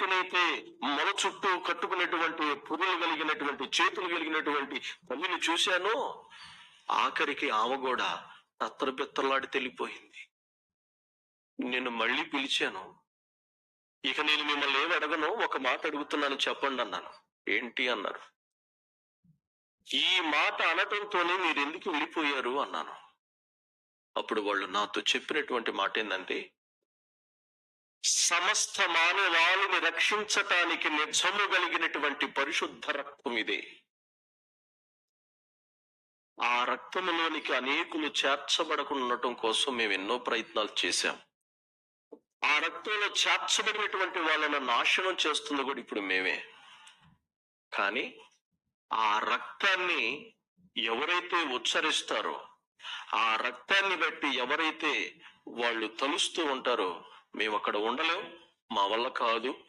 ఎవరినైతే మొల చుట్టూ కట్టుకునేటువంటి పురులు కలిగినటువంటి చేతులు కలిగినటువంటి తల్లిని చూశానో ఆఖరికి ఆమె కూడా తత్తరబిత్తలాడి తెలిపోయింది. నేను మళ్ళీ పిలిచాను. ఇక నేను మిమ్మల్ని ఏమి అడగను, ఒక మాట అడుగుతున్నాను చెప్పండి అన్నాను. ఏంటి అన్నారు. ఈ మాట అనటంతోనే మీరు ఎందుకు వెళ్ళిపోయారు అన్నాను. అప్పుడు వాళ్ళు నాతో చెప్పినటువంటి మాట ఏంటంటే, సమస్త మానవాళిని రక్షించటానికి నిజము కలిగినటువంటి పరిశుద్ధ రక్తం ఇదే. ఆ రక్తములోనికి అనేకులు చేర్చబడకుండా ఉండటం కోసం మేము ఎన్నో ప్రయత్నాలు చేశాం. ఆ రక్తంలో చేర్చబడినటువంటి వాళ్ళను నాశనం చేస్తుంది కూడా ఇప్పుడు మేమే. కానీ ఆ రక్తాన్ని ఎవరైతే ఉచ్చరిస్తారో, ఆ రక్తాన్ని బట్టి ఎవరైతే వాళ్ళు తలుస్తూ ఉంటారో, మేము అక్కడ ఉండలేం, మా వల్ల కాదు,